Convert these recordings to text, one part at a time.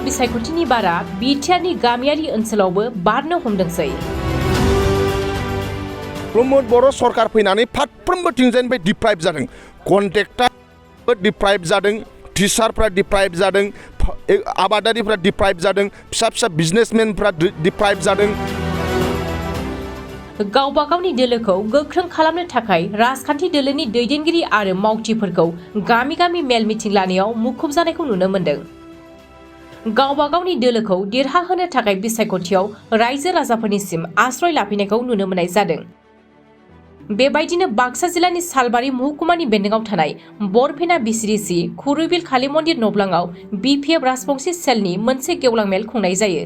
बिसायख'थिनि बारा बिटिआरनि गामियारि ओनसोलावबो बारनो हमदोंसै। प्रमोद बर' सरकार फैनानै फारफ्रोमबो थिंजायनिफ्राय डिप्राइभ जादों। कन्ट्रेक्टरबो डिप्राइभ जादों, टिचारफ्रा डिप्राइभ जादों, आबादारिफ्रा डिप्राइभ जादों, फिसा फिसा बिजनेसमेनफ्रा डिप्राइभ जादों। गावबा गावनि दोलोखौ गोख्रों खालामनो थाखाय राजखान्थि दोलोनि दैदेनगिरि आरो मावथिफोरखौ गामि गामि मेल मिटिं लानायाव मुखुब जानायखौ नुनो मोन्दों। गावबा गावनि दोलोखौ देरहाहोनो थाखाय बिसायख'थियाव रायजो राजाफोरनिसिम आश्रय लाफैनायखौ नुनो मोननाय जादों। बेबायदिनो बाक्सा जिल्लानि सालबारि महकुमानि बेन्दोंआव थानाय बरपेटा बिसिरिसि खुरुबिल काली मन्दिर नब्लाङाव बिपिएफ राजबंसि सेलनि मोनसे गेवलां मेल खुंनाय जायो।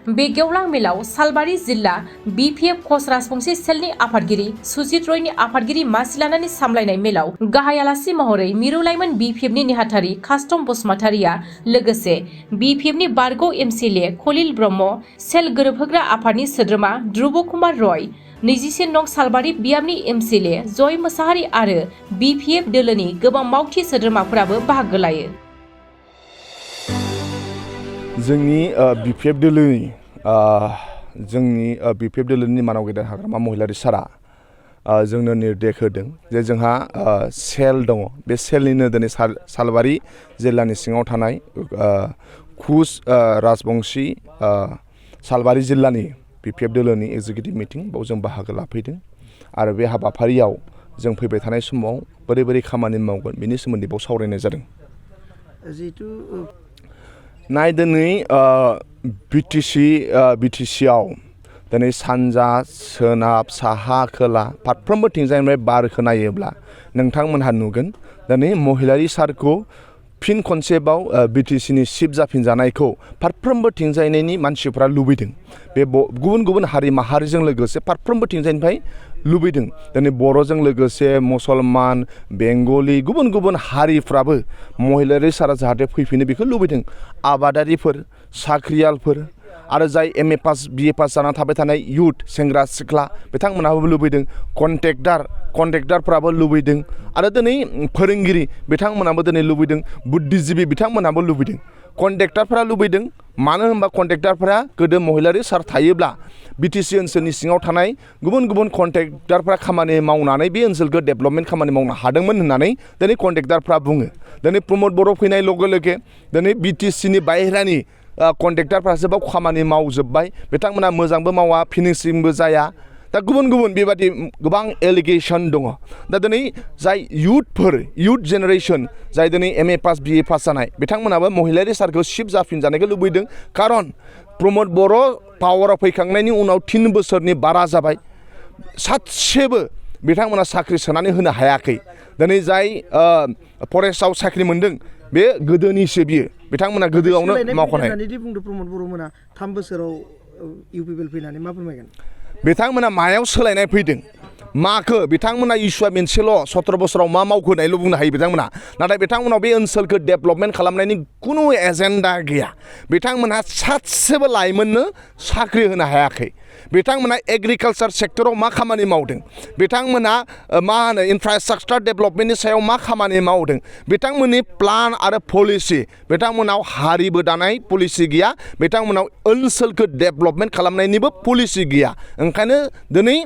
बे गेवलां मेलाव सालबारि जिल्ला बिपिएफ कच राजबंसि सेलनि आफादगिरि सुजित रयनि आफादगिरि मासि लानानै सामलायनाय मेलाव गाहाय आलासि महरै मिरु लाइमोन बिपिएफनि नेहाथारि कास्टम बसुमतारिया लोगोसे बिपिएफनि बारग' एमसिएलए खलिल ब्रह्म, सेल गोरोबहोग्रा आफादनि सोद्रोमा ध्रुब कुमार रय, 21 नं सालबारि बियाबनि एमसिएलए जय मोसाहारि आरो बिपिएफ दोलोनि गोबां मावथि सोद्रोमाफोराबो बाहागो लायो। जोंनि बिपिएफ दोलोनि मानाव गेदेर हाग्रामा महिलारि सारा जोंनो निर्देश होदों जे जोंहा सेल दङ। बे सेलनिनो दिनै सालबारि जिल्लानि सिङाव थानाय खुस राजबंसि सालबारि जिल्लानि बिपिएफ दोलोनि एग्जिकिउटिभ मिटिं बाव जों बाहागो लाफैदों आरो बे हाबाफारियाव जों फैबाय थानाय समाव बोरै बोरै खामानि मावगोन बेनि सोमोन्दै बाव सावरायनाय जादों। जिहेतु नाय दिनै बिटिसिआव दिनै सानजा सोनाब साहा खोला फारफ्रोमबो थिंजायनिफ्राय बारखौ नायोब्ला नोंथांमोनहा नुगोन दिनै महिलारि सारखौ फिन खनसेबाव बिटिसिनि चिफ जाफिनजानायखौ फारफ्रोमबो थिंजायनि मानसिफ्रा लुबैदों। बे गुबुन गुबुन हारि माहारिजों लोगोसे फारफ्रोमबो थिंजायनिफ्राय लुबैदों। दिनै बर'जों लोगोसे मुसलमान, बेंगलि गुबुन गुबुन हारिफ्राबो महिलारि सारा जाहाथे फैफिनो बेखौ लुबैदों। आबादारिफोर, साख्रियालफोर आरो जाय एमए पास बिए पास जाना थाबाय थानाय युथ सेंग्रा सिख्ला बिथांमोनहाबो लुबैदों। कन्ट्रेक्टरफ्राबो लुबैदों आरो दिनै फोरोंगिरि बिथांमोनाबो दिनै लुबैदों। बुद्धिजीबि बिथांमोनाबो लुबैदों। कन्ट्रेक्टरफ्रा लुबैदों, मानो होनबा कन्ट्रेक्टरफ्रा गोदो महिलारि सार थायोब्ला बिटिसि ओनसोलनि सिङाव थानाय गुबुन गुबुन कन्ट्रेक्टरफ्रा खामानि मावनानै बे ओनसोलखौ डेभेलपमेन्ट खामानि मावनो हादोंमोन होननानै दिनै कन्ट्रेक्टरफ्रा बुङो। दिनै प्रमोद बर' फैनाय लगे लगे दिनै बिटिसिनि बाहेरानि कन्ट्रेक्टरफ्रासो बाव खामानि मावजोब्बाय। बिथांमोना मोजांबो मावा, फिनिशिंबो जाया। दा गुबुन गुबुन बेबादि गोबां एलिगेसन दङ। दा दिनै जाय युथ जेनेरेसन जाय दिनै एमए पास बिए पास जानाय बिथांमोनाबो महिलारि सारखौ चिफ जाफिनजानायखौ लुबैदों। खारन प्रमोद बर' पावाराव फैखांनायनि उनाव 3 बोसोरनि बारा जाबाय, सासेबो बिथांमोना साख्रि सोनानै होनो हायाखै। दिनै जाय फरेस्टआव साख्रि मोनदों बे गोदोनिसो बियो, बिथांमोना गोदोआवनो मावखानाय। बुंदों प्रमोद बर' मोना 3 बोसोराव इउपिपिएल फैनानै मा फोरमायगोन? बिथांमोना मायाव सोलायनाय फैदों, माखो बिथांमोना इस्युआ मोनसेल' 17 बोसोराव मा मावखो होननायल' बुंनो हायो बिथांमोना। नाथाय बिथांमोनाव बे ओनसोलखौ डेभेलपमेन्ट खालामनायनि खुनु एजेन्डा गैया। बिथांमोनहा सासेबो लाइमोननो साख्रि होनो हायाखै। बिथांमोना एग्रिकालचार सेक्टराव मा खामानि मावदों, बिथांमोना मा होनो इनफ्रास्ट्राक्चार डेभेलपमेन्टनि सायाव मा खामानि मावदों, बिथांमोननि प्लान आरो पलिसि, बिथांमोनाव हारिबो दानाय पलिसि गैया, बिथांमोनाव ओनसोलखौ डेभेलपमेन्ट खालामनायनिबो पलिसि गैया। ओंखायनो दिनै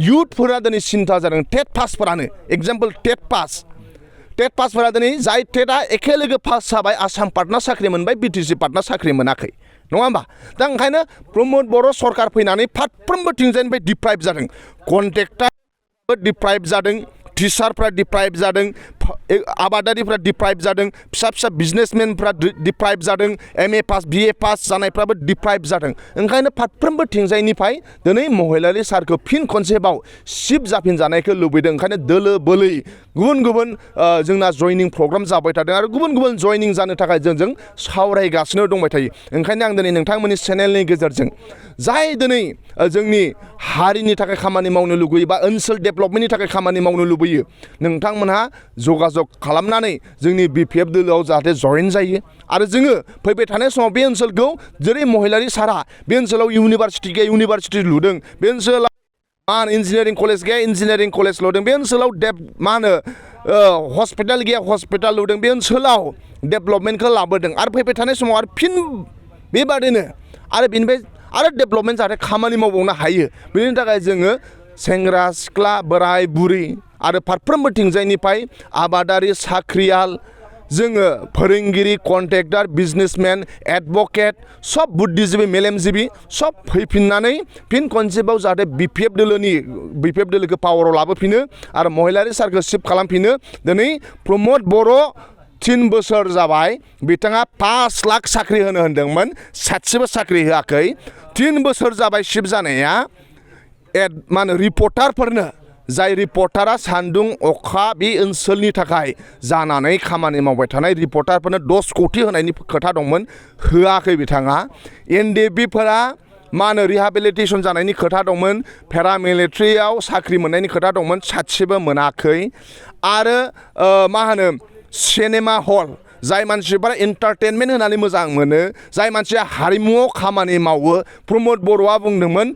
युथफोरा दिनै सिन्था जादों। टेट पासफोरानो एग्जाम्पल टेट पासफोरा दिनै जाय टेटआ एखे लोगो पास जाबाय आसाम पार्टना साख्रि मोनबाय, बिटिसि पार्टना साख्रि मोनाखै, नङा होमबा? दा ओंखायनो प्रमोद बर' सरकार फैनानै फारफ्रोमबो थिंजायनिफ्राय डिप्राइभ जादों। कन्ट्रेक्टरबो डिप्राइभ जादों, टिचारफ्रा डिप्राइभ जादों, आबादारिफ्रा डिप्राइभ जादों, फिसा फिसा बिजनेसमेनफ्रा डिप्राइभ जादों, एमए पास बिए पास जानायफ्राबो डिप्राइभ जादों। ओंखायनो फारफ्रोमबो थिंजायनिफ्राय दिनै महिलारि सारखौ फिन खनसेबाव चिफ जाफिनजानायखौ लुबैदों। ओंखायनो दोलो बोलै गुबुन गुबुन जोंना जयनिं प्रग्राम जाबाय थादों आरो गुबुन गुबुन जयनिं जानो थाखाय जों सावरायगासिनो दंबाय थायो। ओंखायनो आं दिनै नोंथांमोननि चेनेलनि गेजेरजों जाय दिनै जोंनि हारिनि थाखाय खामानि मावनो लुगैयो बा ओनसोल डेभेलपमेन्टनि थाखाय खामानि मावनो लुबैयो, नोंथांमोनहा जगाजग खालामनानै जोंनि बिपिएफ दोलोआव जाहाथे जयेन जायो। आरो जोङो फैबाय थानाय समाव बे ओनसोलखौ जेरै महिलारि सारा बे ओनसोलाव इउनिभारसिटि लुदों, बे ओनसोलाव मा होनो इन्जिनियारिं कलेज गैया इन्जिनियारिं कलेज लुदों बे ओनसोलाव मा होनो हस्पिटाल गैया हस्पिटाल लुदों बे ओनसोलाव डेभेलपमेन्टखौ लाबोदों आरो फैबाय थानाय समाव आरो फिन बेबादिनो आरो बेनिफ्राय आरो डेभेलपमेन्ट जाहाथे खामानि मावबावनो हायो बेनि थाखाय जोङो सेंग्रा सिख्ला बोराय बुरि आरो फारफ्रोमबोथिंजायनिफ्राय आबादारि साख्रियाल जोङो फोरोंगिरि कन्ट्रेक्टर बिजनेसमेन एडभकेट सब बुद्धिजिबि मेलेमजिबि सब फैफिननानै फिन खनसेबाव जाहाथे बिपिएफ दोलोखौ पावाराव लाबोफिनो आरो महिलारि सार्कलशिप खालामफिनो दिनै प्रमद बर' 3 बोसोर जाबाय बिथाङा 5 लाख साख्रि होनो होनदोंमोन सासेबो साख्रि होआखै 3 बोसोर जाबाय शिफ्ट जानाया मा होनो रिपर्टारफोरनो जाय रिपर्टारा सान्दुं अखा बे ओनसोलनि थाखाय जानानै खामानि मावबाय थानाय रिपर्टारफोरनो 10 कोटि होनायनि खोथा दंमोन होआखै बिथाङा एनडिएफबिफोरा मा होनो रिहाबिलिटेसन जानायनि खोथा दंमोन पेरामिलिटारियाव साख्रि मोननायनि खोथा दंमोन सासेबो मोनाखै आरो मा होनो सिनेमा हल जाय मानसिफोरा एन्टारटेनमेन्ट होनानै मोजां मोनो जाय मानसिया हारिमुआव खामानि मावो प्रमद बर'आ बुंदोंमोन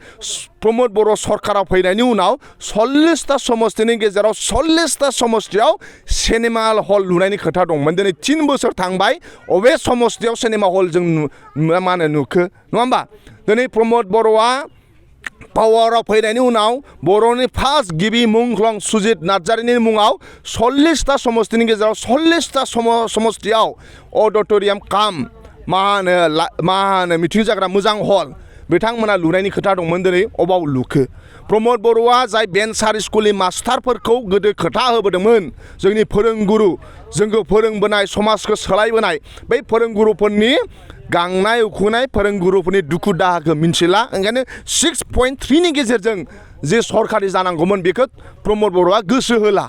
प्रमद बर' सरकाराव फैनायनि उनाव 40टा समस्तिनि गेजेराव 40टा समस्तियाव सिनेमा हल लुनायनि खोथा दंमोन दिनै 3 बोसोर थांबाय अबे समस्तियाव सिनेमा हल जों मा होनो नुखो नङा होमबा दिनै प्रमद बर'आ पावाराव फैनायनि उनाव बर'नि फार्स्ट गिबि मुंख्लं सुजित नार्जारिनि मुङाव 40टा समस्तिनि गेजेराव 40टा समस्तियाव अडिट'रियाम काम मा होनो मिटिं जाग्रा मोजां हल बिथांमोना लुनायनि खोथा दंमोन दिनै अबाव लुखो प्रमद बर'आ जाय बेन्सार स्कुलनि मास्टारफोरखौ गोदो खोथा होबोदोंमोन जोंनि फोरोंगुरु जोंखौ फोरोंबोनाय समाजखौ सोलायबोनाय बै फोरोंगुरुफोरनि गांनाय उखैनाय फोरोंगुरुफोरनि दुखु दाहाखौ मिन्थिला ओंखायनो 6.3 नि गेजेरजों जे सरकारि जानांगौमोन बेखौ प्रमद बर'आ गोसो होला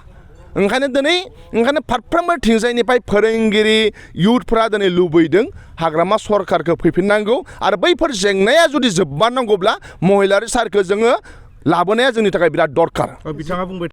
ओंखायनो फारफ्रोमबो थिंजायनिफ्राय फोरोंगिरि इयुथफ्रा दिनै लुबैदों हाग्रामा सरकारखौ फैफिननांगौ आरो बैफोर जेंनाया जुदि जोबमारनांगौब्ला महिलारि सारखौ जोङो लाबोनाया जोंनि थाखाय बिराद दरकार बिथाङा बुंबाय